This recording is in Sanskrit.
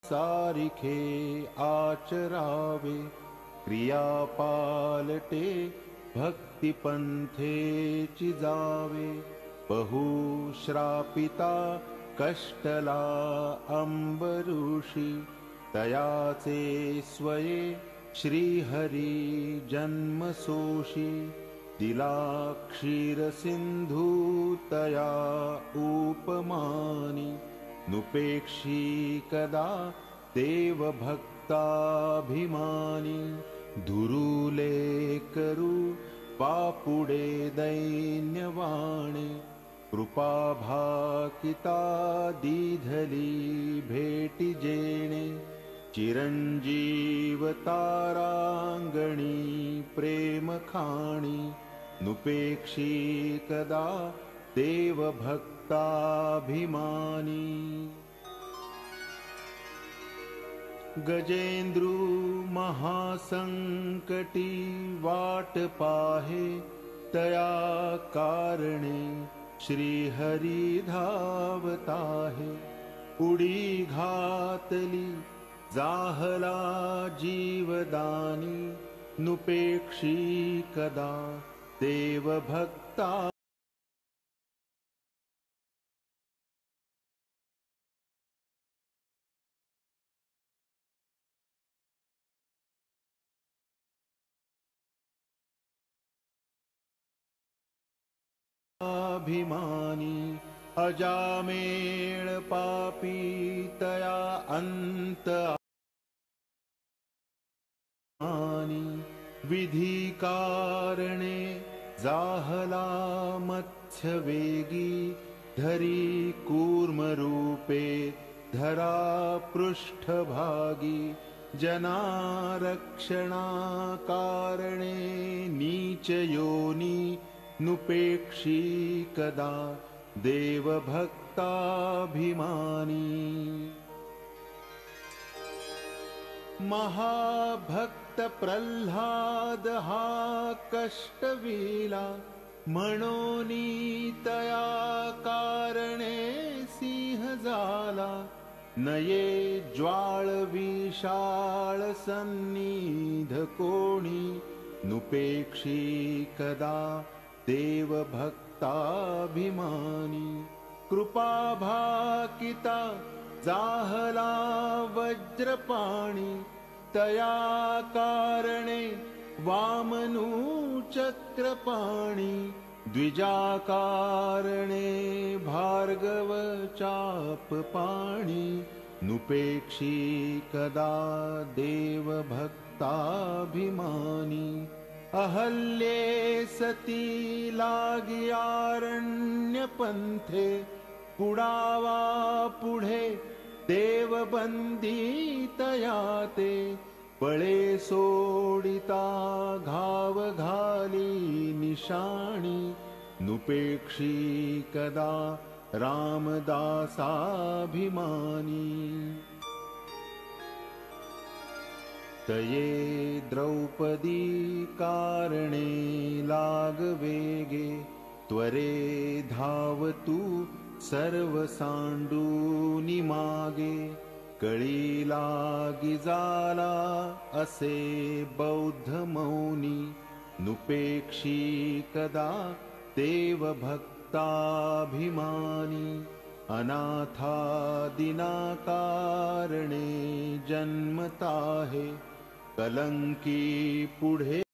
सारिखे आचरावे, क्रिया पालटे भक्तिपंथे चिजावे। बहुश्रापिता कष्टला अंबरुषि, तयाचे स्वये श्रीहरी जन्म सोषी। दिला क्षीर सिंधू तया उपमानी, नुपेक्षी कदा देव भक्ताभिमानी। धुरुले करू पापुडे दैन्यवाणे, कृपा भाकिता दीधली भेटी जेणे। चिरंजीव तारांगणी प्रेम खाणी, नुपेक्षी कदा देव भक्ताभिमानी। गजेंद्रु महासंकटी वाट पाहे, तया कारणे श्रीहरी धावताहे। उडी घातली जाहला जीवदानी, नुपेक्षी कदा देव भक्ता। अभिमानी अजामेळ पापी, तया अंत आनी। विधि कारणे जाहला मत्स्यवेगी, धरी कूर्म रूपे धरा पृष्ठभागी। जना रक्षणा कारणे नीच योनी, नुपेक्षी कदा देव भक्ताभिमानी। महाभक्त प्रल्हाद हा कष्टविला, म्हणोनी तया कारणे सिंह झाला। नये ज्वाळ विशाळ सन्निध कोणी, नुपेक्षी कदा देव भक्ताभिमानी। कृपा भाकिता जाहला वज्रपाणी, तया कारणे वामनू चक्रपाणी। द्विजाकारणे भार्गव चापपाणी, नुपेक्षी कदा देव भक्ताभिमानी। अहल्ये सती लागियारण्य पंथे, कुडावा पुढे देवबंदी तया ते। पळे सोडिता घाव घाली निशाणी, नुपेक्षी कदा रामदासाभिमानी। तये द्रौपदी कारणे लागवेगे, त्वरे धावतु सर्व सांडूनि मागे। कळी लागी जाला असे बौद्ध मौनी, नुपेक्षी कदा देव भक्ताभिमानी। अनाथादिना कारणे जन्मताहे, कलंकी पुढे